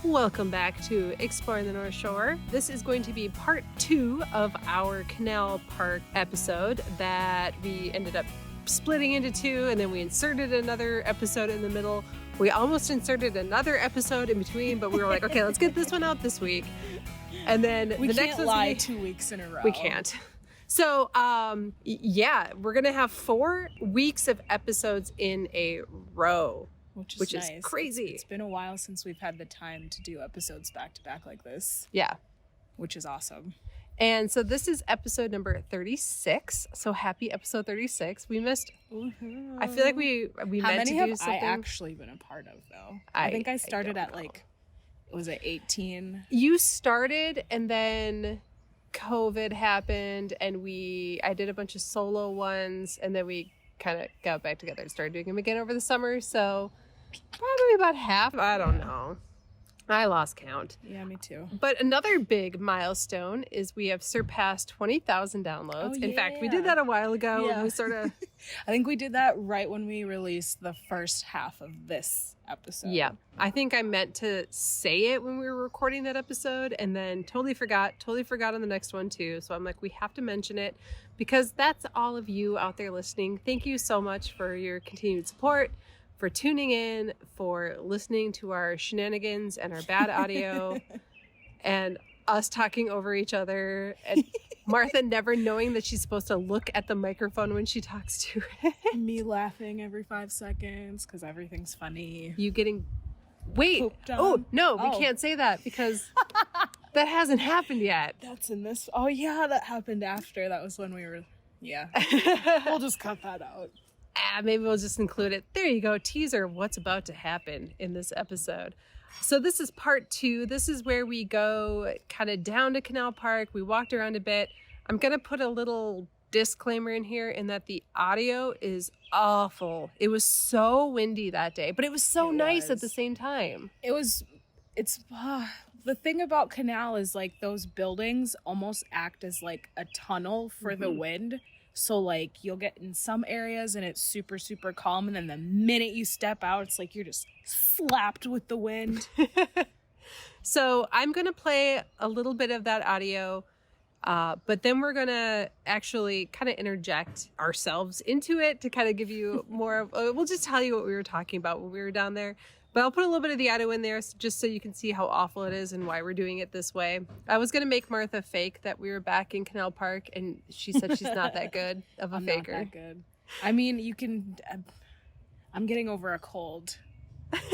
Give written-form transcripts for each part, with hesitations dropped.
Welcome back to Exploring the North Shore. This is going to be part 2 of our Canal Park episode that we ended up splitting into 2, and then we inserted another episode in the middle. We almost inserted another episode in between, but we were like, okay, let's get this one out this week. And then we the can't next lie 2 weeks in a row. We can't. So, we're going to have 4 weeks of episodes in a row. Which is nice. Crazy. It's been a while since we've had the time to do episodes back to back like this. Yeah. Which is awesome. And so this is episode number 36. So happy episode 36. We missed. Woo-hoo. I feel like we How meant many to have do something. I actually been a part of though? I think I started at know. was it 18? You started and then COVID happened and I did a bunch of solo ones and then we kind of got back together and started doing them again over the summer. So probably about half. I don't know. I lost count. Yeah, me too. But another big milestone is we have surpassed 20,000 downloads. Oh, In fact, we did that a while ago. Yeah. We sort of... I think we did that right when we released the first half of this episode. Yeah. I think I meant to say it when we were recording that episode and then totally forgot on the next one too. So I'm like, we have to mention it because that's all of you out there listening. Thank you so much for your continued support, for tuning in, for listening to our shenanigans and our bad audio and us talking over each other and Martha never knowing that she's supposed to look at the microphone when she talks to it. Me laughing every 5 seconds because everything's funny. You getting... Wait. Pooped on. Oh, no, we can't say that because that hasn't happened yet. That's in this... Oh, yeah, that happened after. That was when we were... Yeah. We'll just cut that out. Maybe we'll just include it. There you go. Teaser of what's about to happen in this episode. So this is part 2. This is where we go kind of down to Canal Park. We walked around a bit. I'm going to put a little disclaimer in here in that the audio is awful. It was so windy that day, but it was so nice at the same time. It's the thing about Canal is like those buildings almost act as like a tunnel for the wind. So like you'll get in some areas and it's super, super calm. And then the minute you step out, it's like you're just slapped with the wind. So I'm going to play a little bit of that audio, but then we're going to actually kind of interject ourselves into it to kind of give you more of, we'll just tell you what we were talking about when we were down there. But I'll put a little bit of the audio in there just so you can see how awful it is and why we're doing it this way. I was going to make Martha fake that we were back in Canal Park, and she said she's not that good of a faker. Not that good. I mean, you can... I'm getting over a cold.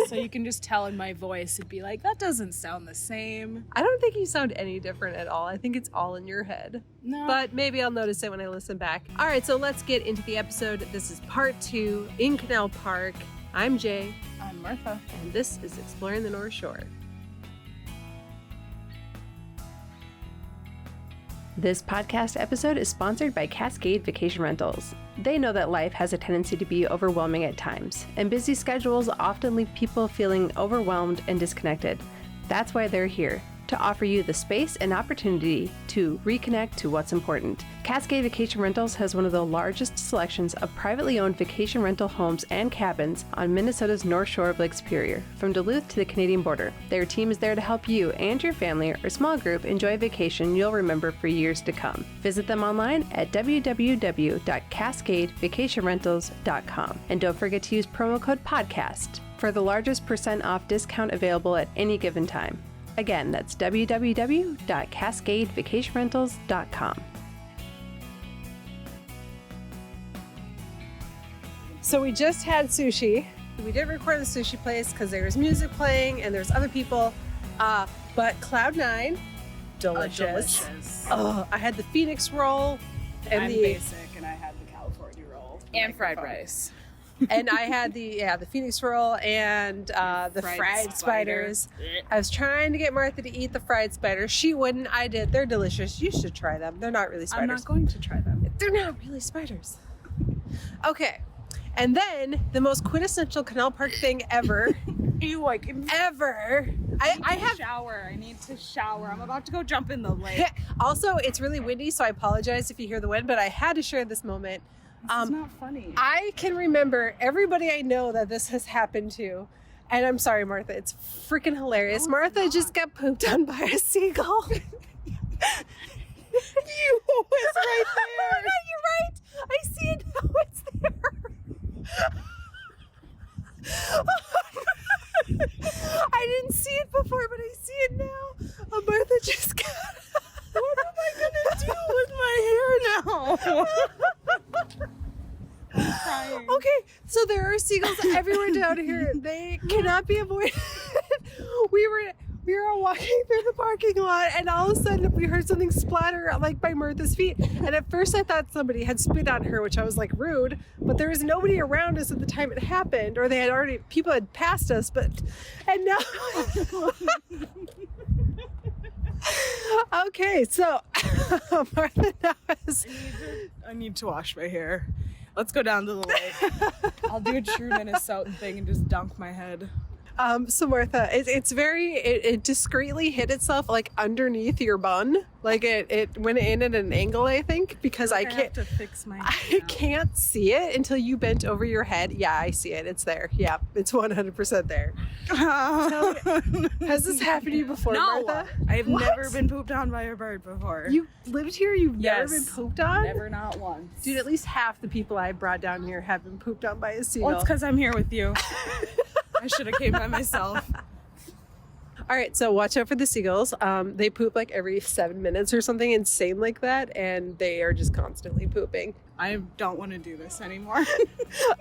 So you can just tell in my voice and be like, that doesn't sound the same. I don't think you sound any different at all. I think it's all in your head. No. But maybe I'll notice it when I listen back. All right, so let's get into the episode. This is part 2 in Canal Park. I'm Jaye. I'm Martha. And this is Exploring the North Shore. This podcast episode is sponsored by Cascade Vacation Rentals. They know that life has a tendency to be overwhelming at times, and busy schedules often leave people feeling overwhelmed and disconnected. That's why they're here, to offer you the space and opportunity to reconnect to what's important. Cascade Vacation Rentals has one of the largest selections of privately owned vacation rental homes and cabins on Minnesota's North Shore of Lake Superior, from Duluth to the Canadian border. Their team is there to help you and your family or small group enjoy a vacation you'll remember for years to come. Visit them online at www.cascadevacationrentals.com. And don't forget to use promo code PODCAST for the largest % off discount available at any given time. Again, that's www.cascadevacationrentals.com. So we just had sushi. We didn't record the sushi place because there was music playing and there's other people. But Cloud9, delicious. Oh, I had the Phoenix roll and I'm the basic, and I had the California roll and fried rice. And I had the Phoenix roll and the fried spiders. I was trying to get Martha to eat the fried spiders. She wouldn't. I did. They're delicious. You should try them. They're not really spiders. I'm not going to try them. They're not really spiders. Okay. And then the most quintessential Canal Park thing ever. Ever. I have shower. I need to shower. I'm about to go jump in the lake. Also, it's really windy, so I apologize if you hear the wind, but I had to share this moment. It's not funny. I can remember everybody I know that this has happened to And I'm sorry, Martha, it's freaking hilarious. Martha just got pooped on by a seagull. You was right there. No, you're right. I see it now. It's there. I didn't see it before, but I see it now. Martha just got. What am I gonna do with my hair now? I'm crying. Okay, so there are seagulls everywhere down here. They cannot be avoided. We were walking through the parking lot, and all of a sudden we heard something splatter like by Martha's feet. And at first I thought somebody had spit on her, which I was like, rude. But there was nobody around us at the time it happened, or people had passed us. And now. Okay, so Martha now has. I need to wash my hair. Let's go down to the lake. I'll do a true Minnesotan thing and just dunk my head. So Martha, it discreetly hit itself like underneath your bun. Like it went in at an angle, I think, because I can't have to fix my I can't see it until you bent over your head. Yeah, I see it. It's there. Yeah, it's 100% there. Has this happened to you before, No, Martha? I've never been pooped on by a bird before. You lived here? You've never Yes. been pooped on? Never, not once. Dude, at least half the people I brought down here have been pooped on by a seagull. Well, it's because I'm here with you. I should have came by myself. All right, so watch out for the seagulls. They poop like every 7 minutes or something insane like that, and they are just constantly pooping. I don't want to do this anymore.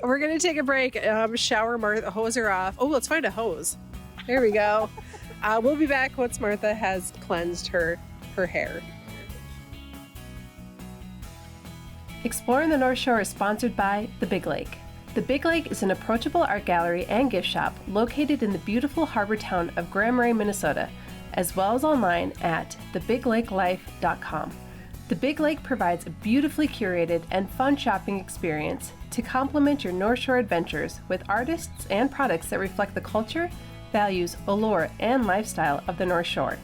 We're gonna take a break. Shower Martha, hose her off. Oh, let's find a hose. There we go. We'll be back once Martha has cleansed her hair. Exploring the North Shore is sponsored by The Big Lake. The Big Lake is an approachable art gallery and gift shop located in the beautiful harbor town of Grand Marais, Minnesota, as well as online at thebigLakeLife.com. The Big Lake provides a beautifully curated and fun shopping experience to complement your North Shore adventures with artists and products that reflect the culture, values, allure, and lifestyle of the North Shore.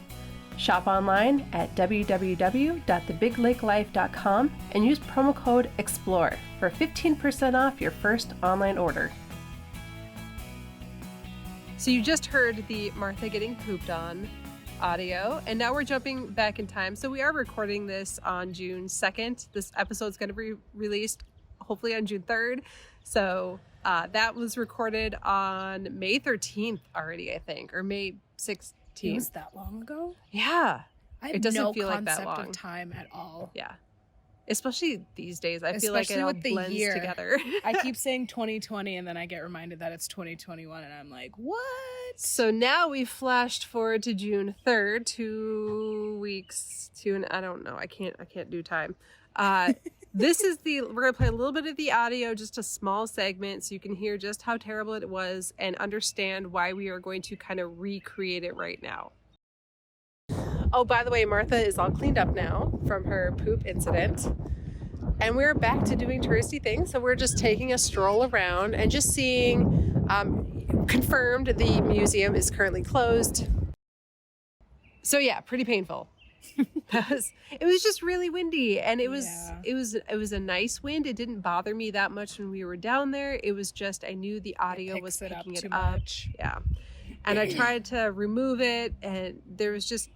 Shop online at www.thebigLakeLife.com and use promo code EXPLORE for 15% off your first online order. So you just heard the Martha getting pooped on audio, and now we're jumping back in time. So we are recording this on June 2nd. This episode's going to be released hopefully on June 3rd. So that was recorded on May 13th already, I think, or May 16th. It was that long ago? Yeah. I have It doesn't no feel like that concept long. of time at all. Yeah. Especially these days. I feel like it Especially all with the blends year. together. I keep saying 2020 and then I get reminded that it's 2021 and I'm like, what? So now we flashed forward to June 3rd, 2 weeks to, I don't know. I can't do time. We're going to play a little bit of the audio, just a small segment so you can hear just how terrible it was and understand why we are going to kind of recreate it right now. Oh, by the way, Martha is all cleaned up now from her poop incident. And we're back to doing touristy things. So we're just taking a stroll around and just seeing, confirmed the museum is currently closed. So yeah, pretty painful. It was just really windy, and it was a nice wind. It didn't bother me that much when we were down there. It was just, I knew the audio was picking it up. Yeah. And I tried to remove it, and there was just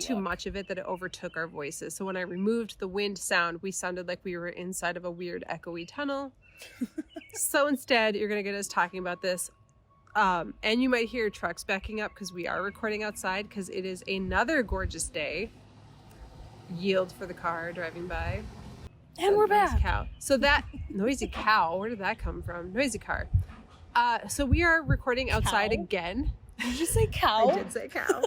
too much of it that it overtook our voices. So when I removed the wind sound, we sounded like we were inside of a weird echoey tunnel. So instead, you're going to get us talking about this. And you might hear trucks backing up because we are recording outside because it is another gorgeous day. Yield for the car driving by. And we're back. Cow. So that noisy cow, where did that come from? Noisy car. So we are recording outside again. Did you say cow? I did say cow.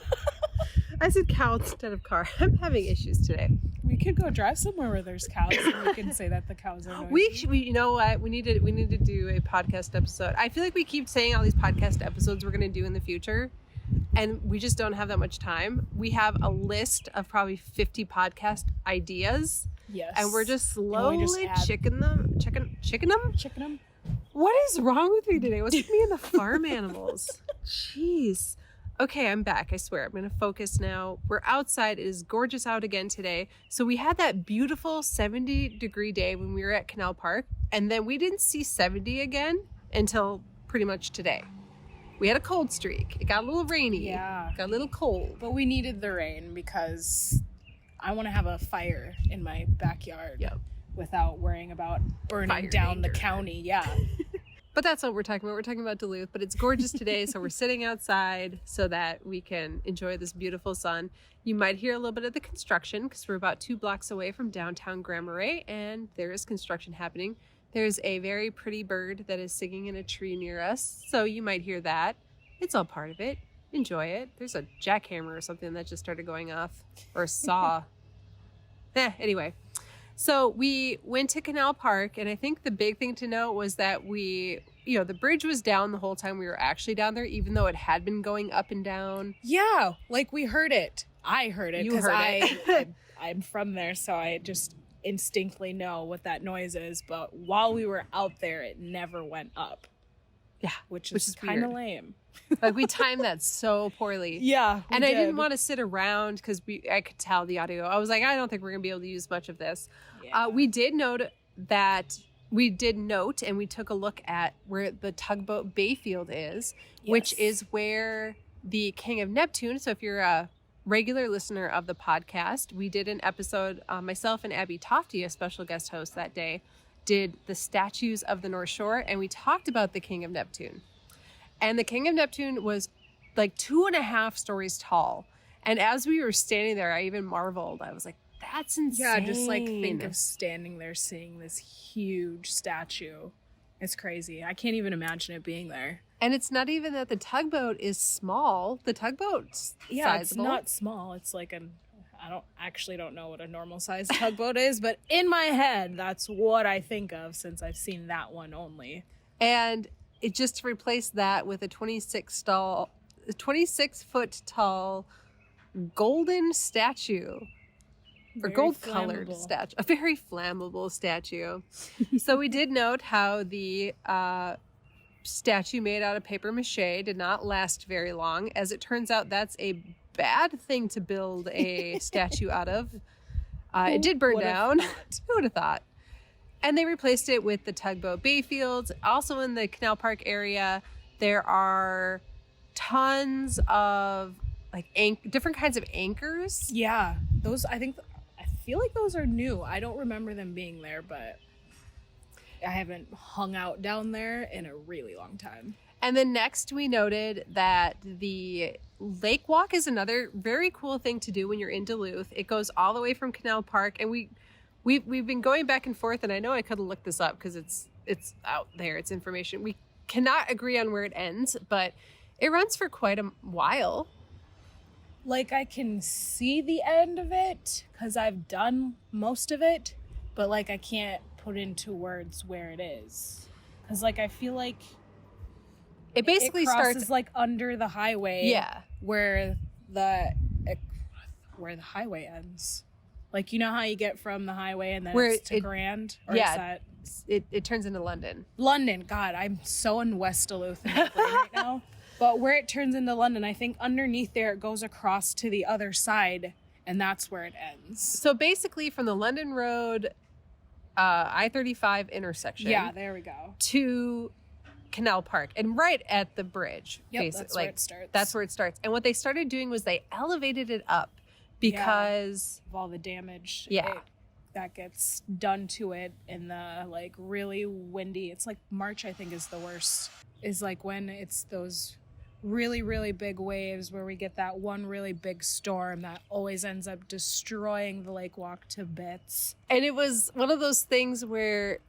I said cow instead of car. I'm having issues today. We could go drive somewhere where there's cows and we can say that the cows are noisy. We you know what? We need to do a podcast episode. I feel like we keep saying all these podcast episodes we're going to do in the future, and we just don't have that much time. We have a list of probably 50 podcast ideas. Yes. And we're just slowly chicking them. What is wrong with me today? What's with me and the farm animals? Jeez. Okay, I'm back. I swear. I'm going to focus now. We're outside. It is gorgeous out again today. So we had that beautiful 70-degree day when we were at Canal Park, and then we didn't see 70 again until pretty much today. we had a cold streak. It got a little rainy. Yeah. Got a little cold. But we needed the rain because I want to have a fire in my backyard without worrying about burning Fire down danger. the county. Yeah. But that's what we're talking about. We're talking about Duluth, but it's gorgeous today, so we're sitting outside so that we can enjoy this beautiful sun. You might hear a little bit of the construction because we're about 2 blocks away from downtown Grand Marais, and there is construction happening. There's a very pretty bird that is singing in a tree near us, so you might hear that. It's all part of it. Enjoy it. There's a jackhammer or something that just started going off, or a saw. Anyway. So we went to Canal Park, and I think the big thing to note was that the bridge was down the whole time we were actually down there, even though it had been going up and down. Yeah, like we heard it. I heard it because I'm from there, so I just instinctively know what that noise is. But while we were out there, it never went up. Yeah, which is kind of lame. Like we timed that so poorly. Yeah, and I didn't want to sit around because I could tell the audio. I was like, I don't think we're gonna be able to use much of this. Yeah. We did note, and we took a look at where the Tugboat Bayfield is, which is where the King of Neptune. So if you're a regular listener of the podcast, we did an episode. Myself and Abby Tofty, a special guest host that day, did the statues of the North Shore, and we talked about the King of Neptune. And the King of Neptune was like 2.5 stories tall. And as we were standing there, I even marveled. I was like, that's insane. Yeah, just like think of standing there seeing this huge statue. It's crazy. I can't even imagine it being there. And it's not even that the tugboat is small. The tugboat's sizable. It's not small. It's like I don't know what a normal sized tugboat is, but in my head, that's what I think of since I've seen that one only. And it just to replace that with a 26-foot tall golden statue. Or gold-colored statue. A very flammable statue. So we did note how the statue made out of paper mache did not last very long. As it turns out, that's a bad thing to build a statue out of. It did burn down. Who would have thought? And they replaced it with the Tugboat Bayfield. Also in the Canal Park area, there are tons of different kinds of anchors. Yeah, those I feel like those are new. I don't remember them being there, but I haven't hung out down there in a really long time. And then next we noted that the lake walk is another very cool thing to do when you're in Duluth. It goes all the way from Canal Park, and we've been going back and forth, and I know I could have looked this up because it's out there, it's information. We cannot agree on where it ends, but it runs for quite a while. Like I can see the end of it because I've done most of it, but like I can't put into words where it is because like I feel like it basically starts like under the highway. Yeah, where the highway ends. Like, you know how you get from the highway and then it's to Grand? Or it turns into London. London. God, I'm so in West Duluth in my brain right now. But where it turns into London, I think underneath there it goes across to the other side, and that's where it ends. So basically from the London Road, I-35 intersection. Yeah, there we go. To Canal Park, and right at the bridge. Yep, that's where it starts. That's where it starts. And what they started doing was they elevated it up because of all the damage. Yeah. That gets done to it in the like really windy. It's like March, I think, is the worst. Is like when it's those really, really big waves where we get that one really big storm that always ends up destroying the lake walk to bits. And it was one of those things where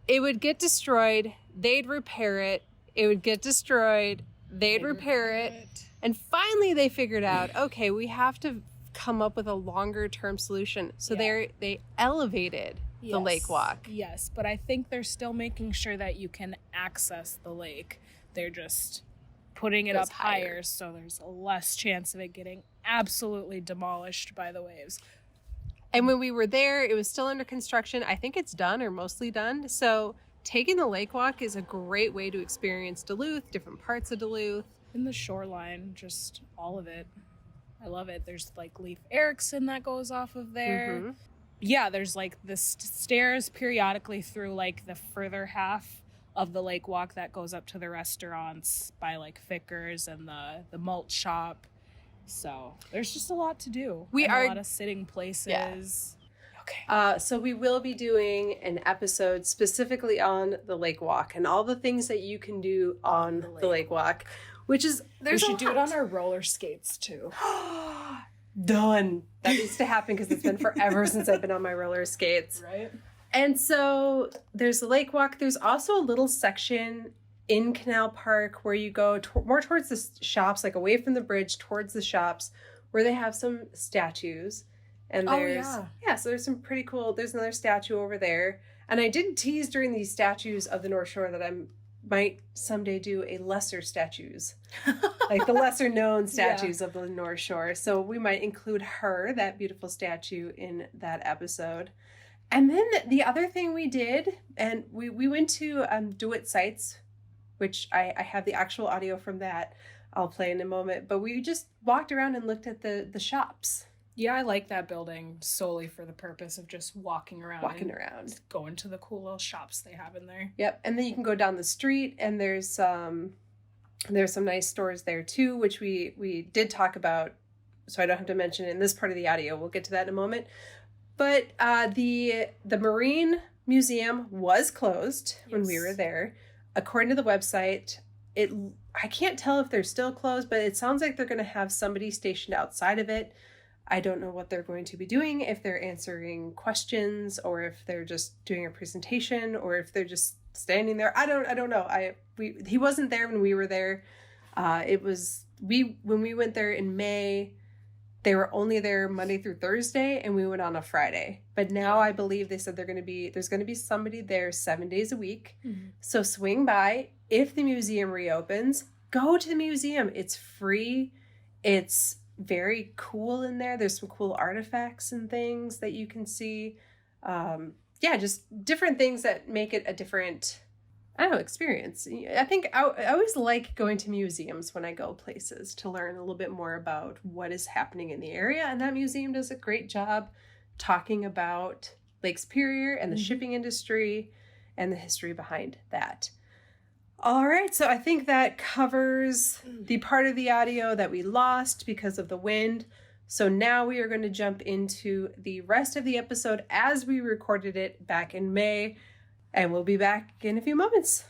it would get destroyed, they'd repair it, it would get destroyed, they'd repair it. And finally they figured out, okay, we have to come up with a longer term solution. So they elevated the lake walk. Yes, but I think they're still making sure that you can access the lake. They're just putting it up higher so there's less chance of it getting absolutely demolished by the waves. And when we were there, it was still under construction. I think it's done or mostly done. So taking the lake walk is a great way to experience Duluth, different parts of Duluth. And the shoreline, just all of it. I love it. There's like Leif Erikson that goes off of there. Mm-hmm. Yeah, there's like the stairs periodically through like the further half of the lake walk that goes up to the restaurants by like Ficker's and the malt shop. So there's just a lot to do. A lot of sitting places. Yeah. Okay. So we will be doing an episode specifically on the lake walk and all the things that you can do on the lake walk, which is we should do it on our roller skates too. Done. That needs to happen because it's been forever since I've been on my roller skates. Right. And so there's the lake walk. There's also a little section in Canal Park where you go more towards the shops, like away from the bridge towards the shops, where they have some statues. And there's, so there's some pretty cool, there's another statue over there. And I did tease during these statues of the North Shore that I might someday do a lesser statues, like the lesser known statues of the North Shore. So we might include her, that beautiful statue, in that episode. And then the other thing we did, and we went to DeWitt Sites, which I have the actual audio from that I'll play in a moment, but we just walked around and looked at the shops. Yeah, I like that building solely for the purpose of just walking around. Going to the cool little shops they have in there. Yep, and then you can go down the street, and there's some nice stores there too, which we did talk about, so I don't have to mention it in this part of the audio. We'll get to that in a moment. But the Marine Museum was closed when we were there. According to the website, I can't tell if they're still closed, but it sounds like they're going to have somebody stationed outside of it. I don't know what they're going to be doing, if they're answering questions or if they're just doing a presentation or if they're just standing there. I don't know. He wasn't there when we were there. When we went there in May, they were only there Monday through Thursday, and we went on a Friday. But now I believe they said there's going to be somebody there 7 days a week. Mm-hmm. So swing by. If the museum reopens, go to the museum. It's free. It's very cool in there. There's some cool artifacts and things that you can see. Just different things that make it a different, experience. I think I always like going to museums when I go places to learn a little bit more about what is happening in the area. And that museum does a great job talking about Lake Superior and the shipping industry and the history behind that. All right, so I think that covers the part of the audio that we lost because of the wind. So now we are going to jump into the rest of the episode as we recorded it back in May, and we'll be back in a few moments.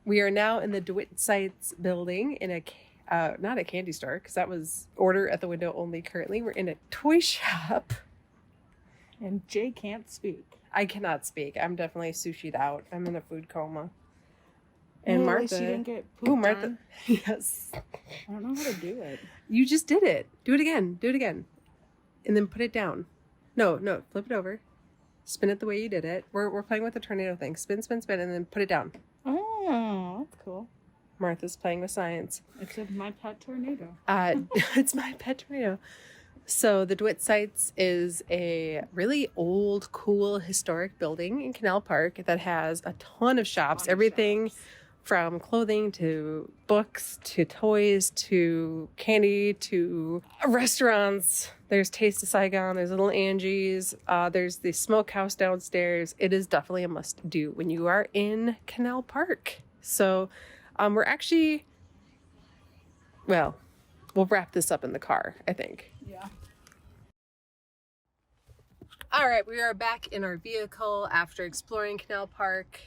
We are now in the DeWitt Sites building in not a candy store, because that was order at the window only currently. We're in a toy shop. And Jay can't speak. I cannot speak. I'm definitely sushi'd out. I'm in a food coma. And well, Martha. At least you didn't get pooped Martha. On. Yes. I don't know how to do it. You just did it. Do it again. Do it again. And then put it down. No. Flip it over. Spin it the way you did it. We're playing with the tornado thing. Spin, and then put it down. Oh, that's cool. Martha's playing with science. It's my pet tornado. It's my pet tornado. So the DeWitt Sites is a really old, cool, historic building in Canal Park that has a ton of shops. Everything from clothing to books to toys to candy to restaurants. There's Taste of Saigon. There's Little Angie's. There's the smokehouse downstairs. It is definitely a must-do when you are in Canal Park. So we're actually, we'll wrap this up in the car, I think. Yeah. All right, we are back in our vehicle after exploring Canal Park.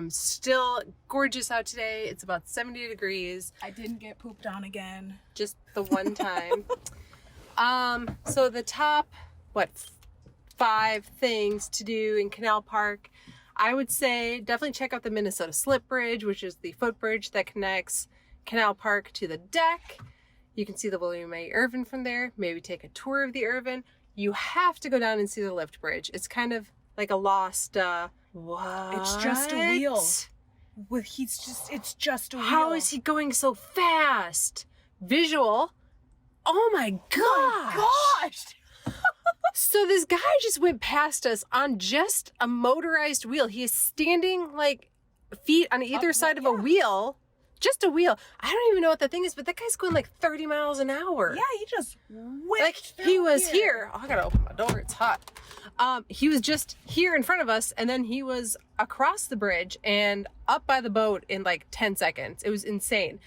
Still gorgeous out today. It's about 70 degrees. I didn't get pooped on again. Just the one time. So the top, 5 things to do in Canal Park, I would say definitely check out the Minnesota Slip Bridge, which is the footbridge that connects Canal Park to the deck. You can see the William A. Irvin from there. Maybe take a tour of the Irvin. You have to go down and see the lift bridge. It's kind of like a lost, what? It's just a wheel. It's just a wheel. How is he going so fast? Visual. Oh my gosh. Oh my gosh. So this guy just went past us on just a motorized wheel. He is standing like feet on either side of a wheel, Just a wheel. I don't even know what that thing is, but that guy's going like 30 miles an hour. Yeah, he just whipped like he was here. Oh, I gotta open my door. It's hot. He was just here in front of us, and then he was across the bridge and up by the boat in like 10 seconds. It was insane.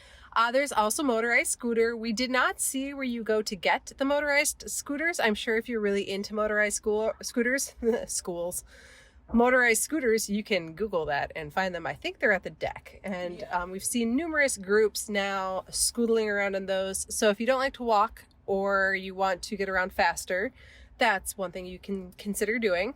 There's also motorized scooter. We did not see where you go to get the motorized scooters. I'm sure if you're really into motorized motorized scooters, you can Google that and find them. I think they're at the deck. And we've seen numerous groups now scootling around in those. So if you don't like to walk or you want to get around faster, that's one thing you can consider doing.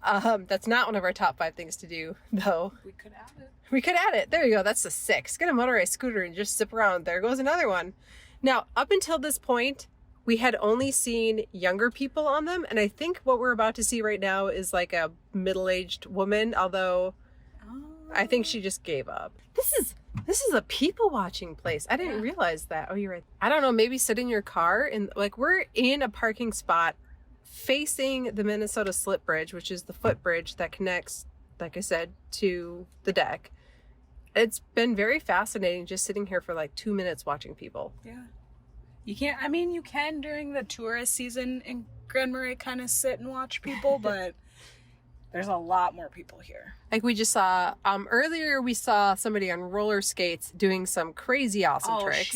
That's not one of our top 5 things to do, though. We could add it. We could add it. There you go. That's the 6. Get a motorized scooter and just zip around. There goes another one. Now, up until this point, we had only seen younger people on them. And I think what we're about to see right now is like a middle-aged woman, although I think she just gave up. This is a people watching place. I didn't realize that. Oh, you're right. I don't know. Maybe sit in your car and like we're in a parking spot facing the Minnesota Slip Bridge, which is the footbridge that connects, like I said, to the deck. It's been very fascinating just sitting here for like 2 minutes watching people. Yeah. You can during the tourist season in Grand Marais kind of sit and watch people, but there's a lot more people here. Like we just saw, earlier we saw somebody on roller skates doing some crazy awesome tricks.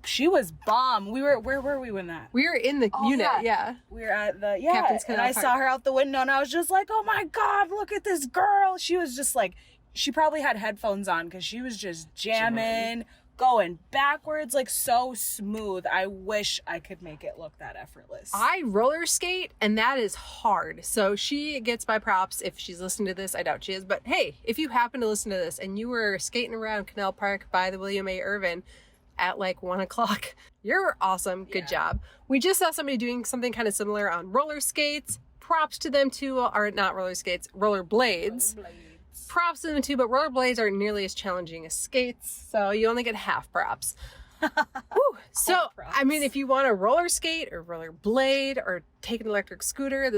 She was bomb. Where were we when that? We were in the unit, yeah. We were at the, Captain's and Canal I Park. saw her out the window and I was just like, oh my God, look at this girl. She was just like, she probably had headphones on because she was just jamming, going backwards, like so smooth. I wish I could make it look that effortless. I roller skate and that is hard. So she gets my props if she's listening to this. I doubt she is, but hey, if you happen to listen to this and you were skating around Canal Park by the William A. Irvin at like 1:00, you're awesome. Good job. We just saw somebody doing something kind of similar on roller skates. Props to them too, or not roller skates, roller blades. Props to them too, but roller blades aren't nearly as challenging as skates, so you only get half props. Whew. So, I mean, if you want to roller skate or roller blade or take an electric scooter,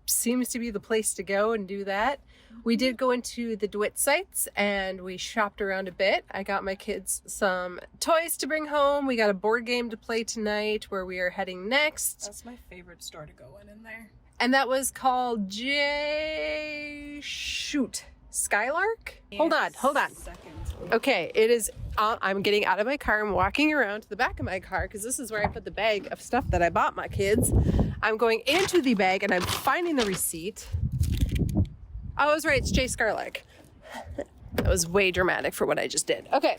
seems to be the place to go and do that. We did go into the DeWitt sites and we shopped around a bit. I got my kids some toys to bring home. We got a board game to play tonight where we are heading next. That's my favorite store to go in there. And that was called Jaye Skylark? Hold on. Okay, it is, I'm getting out of my car. I'm walking around to the back of my car because this is where I put the bag of stuff that I bought my kids. I'm going into the bag and I'm finding the receipt. I was right, it's Jaye Skylark. That was way dramatic for what I just did. Okay,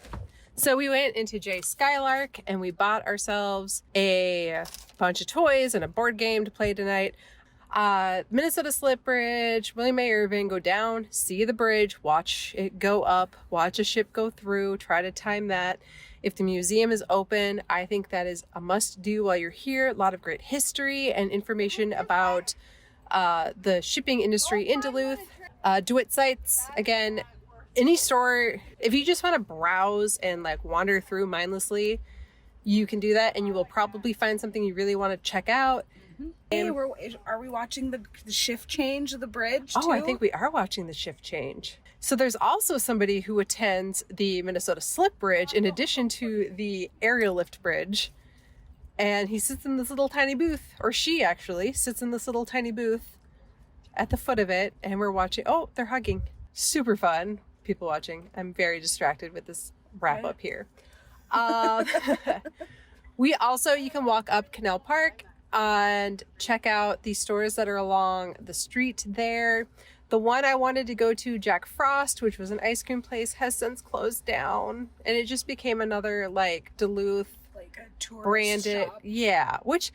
so we went into Jaye Skylark and we bought ourselves a bunch of toys and a board game to play tonight. Minnesota Slip Bridge, William A. Irvin, go down, see the bridge, watch it go up, watch a ship go through, try to time that. If the museum is open, I think that is a must do while you're here. A lot of great history and information about the shipping industry in Duluth. DeWitt sites, again, any store, if you just want to browse and like wander through mindlessly, you can do that and you will probably find something you really want to check out. Hey, are we watching the shift change of the bridge too? Oh, I think we are watching the shift change. So there's also somebody who attends the Minnesota Slip Bridge in addition to the aerial lift bridge. And he sits in this little tiny booth, or she actually sits in this little tiny booth at the foot of it. And we're watching. Oh, they're hugging. Super fun. People watching. I'm very distracted with this wrap up here. You can walk up Canal Park and check out the stores that are along the street there. The one I wanted to go to, Jack Frost, which was an ice cream place, has since closed down. And it just became another like Duluth like a tourist branded shop. Yeah, which,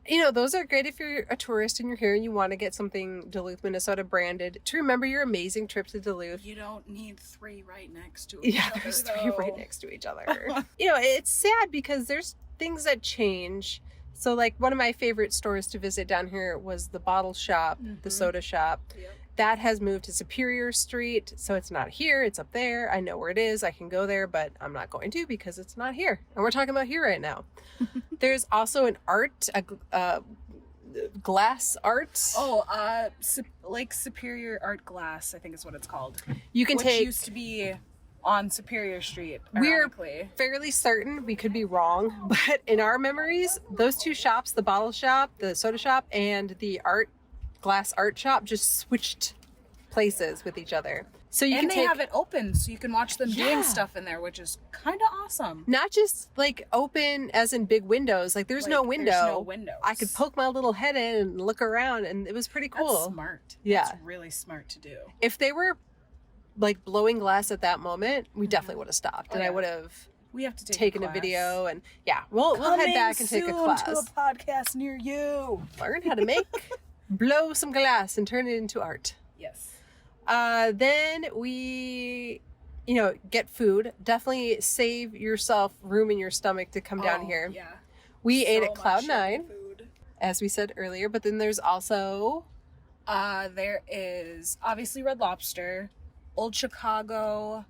you know, those are great if you're a tourist and you're here and you want to get something Duluth, Minnesota branded to remember your amazing trip to Duluth. You don't need 3 right next to each other. Yeah, there's 3 right next to each other. You know, it's sad because there's things that change. So like one of my favorite stores to visit down here was the bottle shop, the soda shop. Yep. That has moved to Superior Street. So it's not here, it's up there. I know where it is. I can go there, but I'm not going to because it's not here. And we're talking about here right now. There's also an glass art. Like Superior Art Glass, I think is what it's called. You can which take used to be on Superior Street, We're ironically. fairly certain, we could be wrong, but in our memories, those two shops, the bottle shop, the soda shop, and the glass art shop just switched places with each other. So you and can they have it open, so you can watch them doing stuff in there, which is kind of awesome. Not just like open as in big windows. Like there's no window. There's no windows. I could poke my little head in and look around, and it was pretty cool. That's smart. Yeah. That's really smart to do. If they were like blowing glass at that moment, we definitely would have stopped, and I would have we have to taken a video, and we'll head back and take a class. To a podcast near you. Learn how to blow some glass and turn it into art. Yes. Then we, get food. Definitely save yourself room in your stomach to come down here. Yeah. We ate at much Cloud9, food. as we said earlier, but then there's also... there is obviously Red Lobster, Old Chicago,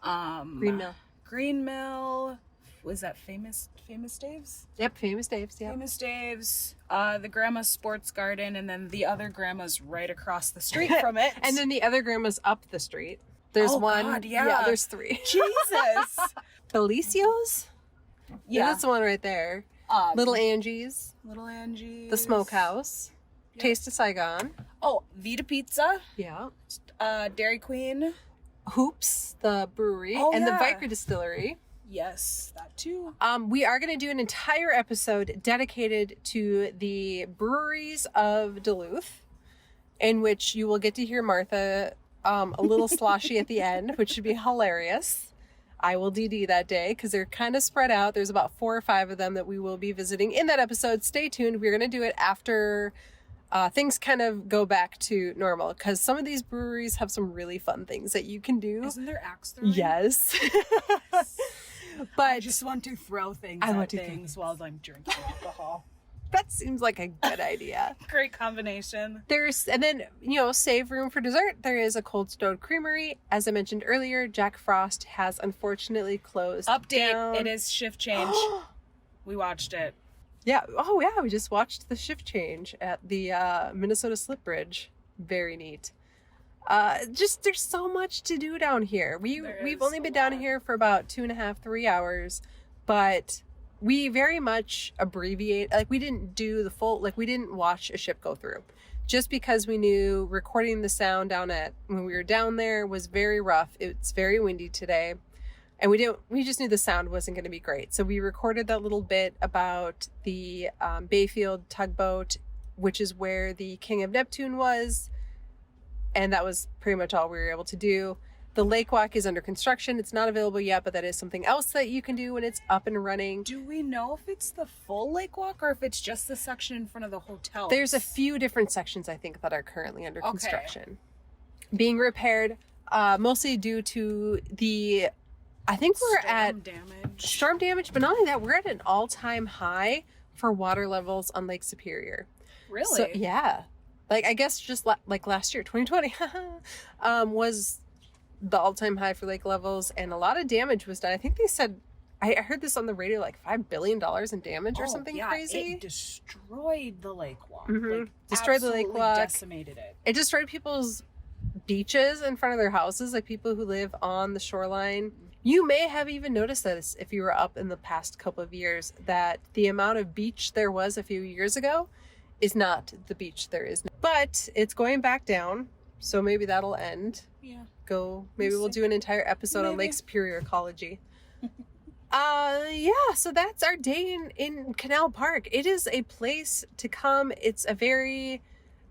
Green Mill. Was that Famous Dave's? Yep, Famous Dave's, yeah. Famous Dave's, the Grandma's Sports Garden, and then the other Grandma's right across the street from it. And then the other Grandma's up the street. There's one. God, yeah. There's three. Jesus. Felicio's? Yeah. That's the one right there. Little Angie's. The Smokehouse. Yep. Taste of Saigon. Oh, Vita Pizza. Yeah. Dairy Queen. Hoops, the brewery. And the Vicar Distillery. Yes, that too. We are going to do an entire episode dedicated to the breweries of Duluth, in which you will get to hear Martha a little sloshy at the end, which should be hilarious. I will DD that day because they're kind of spread out. There's about 4 or 5 of them that we will be visiting in that episode. Stay tuned. We're going to do it after things kind of go back to normal, because some of these breweries have some really fun things that you can do. Isn't there axe throwing? Yes. But I just want to throw things at things while I'm drinking alcohol. That seems like a good idea. Great combination. And then, save room for dessert. There is a Cold Stone Creamery. As I mentioned earlier, Jack Frost has unfortunately closed down. It is shift change. We watched it. Yeah. Oh, yeah. We just watched the shift change at the Minnesota Slip Bridge. Very neat. There's so much to do down here. We've only been down here for about 2.5, 3 hours, but we very much abbreviate. Like, we didn't do the full, we didn't watch a ship go through, just because we knew recording the sound when we were down there was very rough. It's very windy today, and we just knew the sound wasn't going to be great. So we recorded that little bit about the Bayfield tugboat, which is where the King of Neptune was. And that was pretty much all we were able to do. The lake walk is under construction. It's not available yet, but that is something else that you can do when it's up and running. Do we know if it's the full lake walk or if it's just the section in front of the hotel? There's a few different sections, I think, that are currently under construction. Being repaired, mostly due to I think we're at storm damage, but not only that, we're at an all-time high for water levels on Lake Superior. Really? So, yeah. I guess just last year, 2020, was the all-time high for lake levels, and a lot of damage was done. I think they said, I heard this on the radio, $5 billion in damage or something crazy. It destroyed the lake walk. Mm-hmm. Destroyed the lake walk. Decimated it. It destroyed people's beaches in front of their houses, people who live on the shoreline. You may have even noticed this if you were up in the past couple of years, that the amount of beach there was a few years ago is not the beach there is now. But it's going back down, so maybe that'll end. Yeah. Maybe we'll do an entire episode on Lake Superior ecology. So that's our day in Canal Park. It is a place to come. It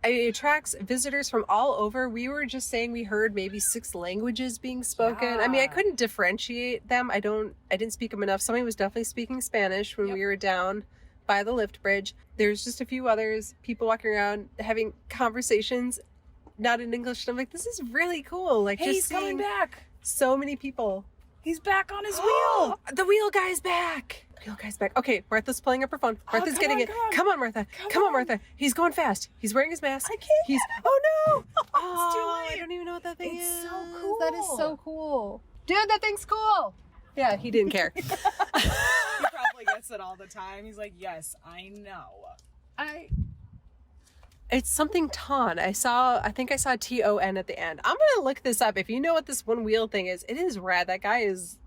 attracts visitors from all over. We were just saying we heard maybe 6 languages being spoken. Yeah. I mean, I couldn't differentiate them. I didn't speak them enough. Somebody was definitely speaking Spanish when we were down by the lift bridge. There's just a few others, people walking around having conversations, not in English. And I'm like, this is really cool. Hey, he's coming back. So many people. He's back on his wheel. The wheel guy's back. Okay, Martha's pulling up her phone. Martha's getting it. Come on, Martha. Come on, Martha. He's going fast. He's wearing his mask. I can't. Oh no. It's too late. I don't even know what that thing is. It's so cool. That is so cool. Dude, that thing's cool. Yeah, he didn't care. He probably gets it all the time. He's like, yes, I know. It's something ton. I think I saw TON at the end. I'm going to look this up. If you know what this one wheel thing is, it is rad. That guy is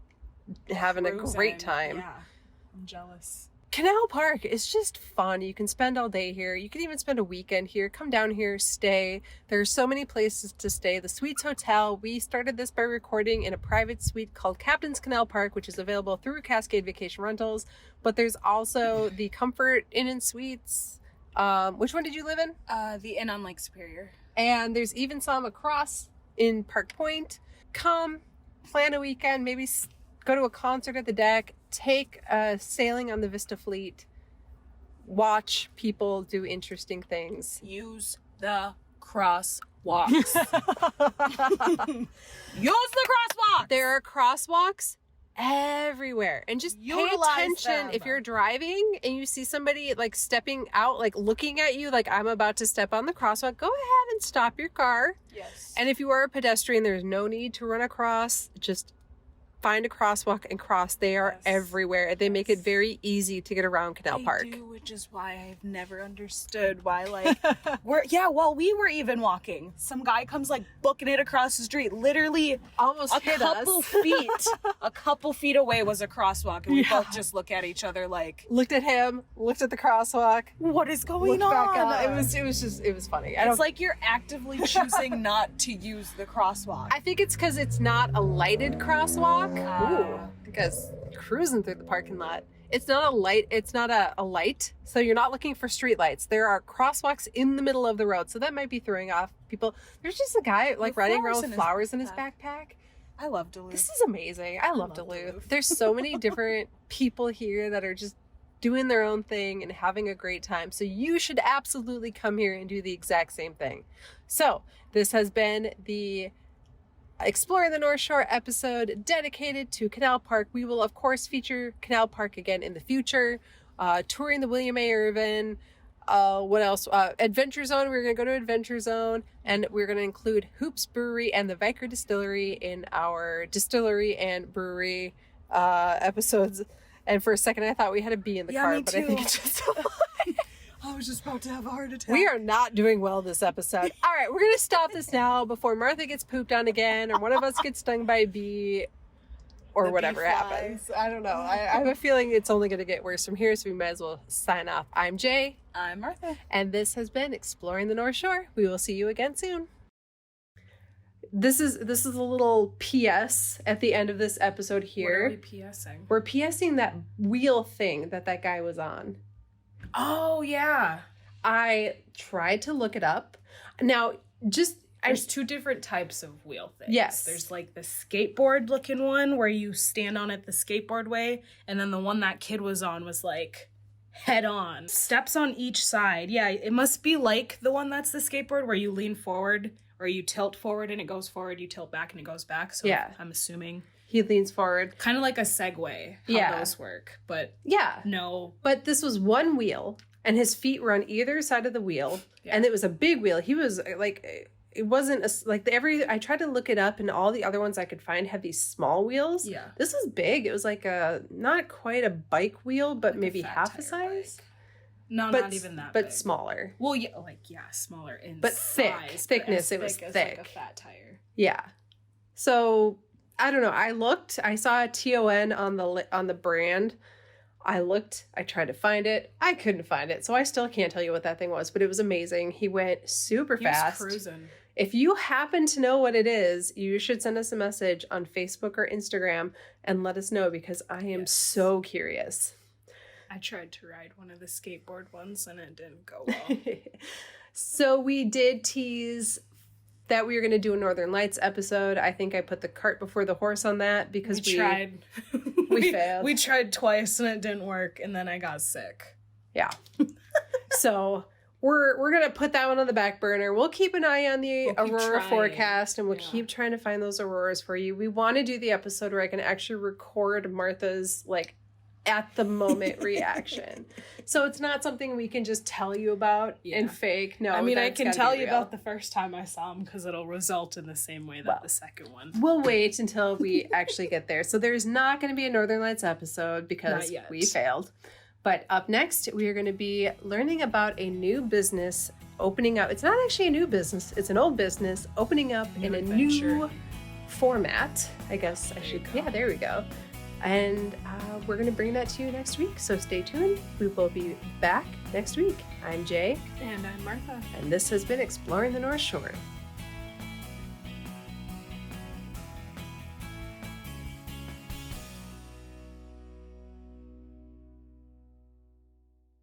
having a great time. Yeah, I'm jealous. Canal Park is just fun. You can spend all day here. You can even spend a weekend here. Come down here, stay. There are so many places to stay. The Suites Hotel, we started this by recording in a private suite called Captain's Canal Park, which is available through Cascade Vacation Rentals. But there's also the Comfort Inn and Suites. Which one did you live in? The Inn on Lake Superior. And there's even some across in Park Point. Come, plan a weekend, maybe go to a concert at the deck, take a sailing on the Vista Fleet, watch people do interesting things. Use the crosswalks. Use the crosswalks. There are crosswalks everywhere, and just Utilize pay attention them. if you're driving and you see somebody like stepping out, like looking at you like I'm about to step on the crosswalk. Go ahead and stop your car. Yes. And if you are a pedestrian, there's no need to run across. Just find a crosswalk and cross. They are everywhere. They make it very easy to get around Canal Park. They do, which is why I've never understood why, like, while we were even walking, some guy comes, like, booking it across the street. Literally Almost hit us. A couple feet away was a crosswalk, and we both just look at each other like, Looked at him, looked at the crosswalk, what is going looked on? back up. It was funny. It's like you're actively choosing not to use the crosswalk. I think it's because it's not a lighted crosswalk. Because cruising through the parking lot, it's not a light, so you're not looking for street lights. There are crosswalks in the middle of the road, so that might be throwing off people. There's just a guy like riding around with flowers in his backpack. I love Duluth. This is amazing. I love Duluth. There's so many different people here that are just doing their own thing and having a great time. So you should absolutely come here and do the exact same thing. So this has been the Exploring the North Shore episode dedicated to Canal Park. We will, of course, feature Canal Park again in the future. Touring the William A. Irvin. What else? Adventure Zone. We're going to go to Adventure Zone. And we're going to include Hoops Brewery and the Vicar Distillery in our distillery and brewery episodes. And for a second, I thought we had a bee in the car, but I think it's just a lie. I was just about to have a heart attack. We are not doing well this episode. All right, we're going to stop this now before Martha gets pooped on again or one of us gets stung by a bee or whatever happens. I don't know. I have a feeling it's only going to get worse from here, so we might as well sign off. I'm Jaye. I'm Martha. And this has been Exploring the North Shore. We will see you again soon. This is a little PS at the end of this episode here. What are we PSing? We're PSing that wheel thing that guy was on. Oh, yeah. I tried to look it up. Now, There's two different types of wheel things. Yes. There's like the skateboard looking one where you stand on it the skateboard way. And then the one that kid was on was like head on. Steps on each side. Yeah, it must be like the one that's the skateboard where you lean forward or you tilt forward and it goes forward. You tilt back and it goes back. So yeah. I'm assuming. He leans forward. Kind of like a Segway, how those work. But no. But this was one wheel, and his feet were on either side of the wheel, and it was a big wheel. He was like, it wasn't I tried to look it up, and all the other ones I could find had these small wheels. Yeah. This was big. It was like not quite a bike wheel, but like maybe half a size. Bike. No, not even that big. But smaller. Well, yeah, smaller in but size. Thickness, it was thick. Like a fat tire. Yeah. So I don't know. I saw a TON on the brand. I tried to find it. I couldn't find it. So I still can't tell you what that thing was, but it was amazing. He went super fast. He was cruising. If you happen to know what it is, you should send us a message on Facebook or Instagram and let us know because I am so curious. I tried to ride one of the skateboard ones and it didn't go well. So we did tease that we were going to do a Northern Lights episode. I think I put the cart before the horse on that because we tried. We failed. We tried twice and it didn't work, and then I got sick. Yeah. So we're going to put that one on the back burner. We'll keep an eye on the aurora forecast, and we'll keep trying to find those auroras for you. We want to do the episode where I can actually record Martha's at the moment reaction. So it's not something we can just tell you about and fake. No, I mean, I can tell you about the first time I saw him because it'll result in the same way that the second one. We'll wait until we actually get there. So there's not going to be a Northern Lights episode because we failed. But up next, we are going to be learning about a new business opening up. It's not actually a new business. It's an old business opening up in a new format. I guess I should. Yeah, there we go. And we're going to bring that to you next week. So stay tuned. We will be back next week. I'm Jaye. And I'm Martha. And this has been Exploring the North Shore.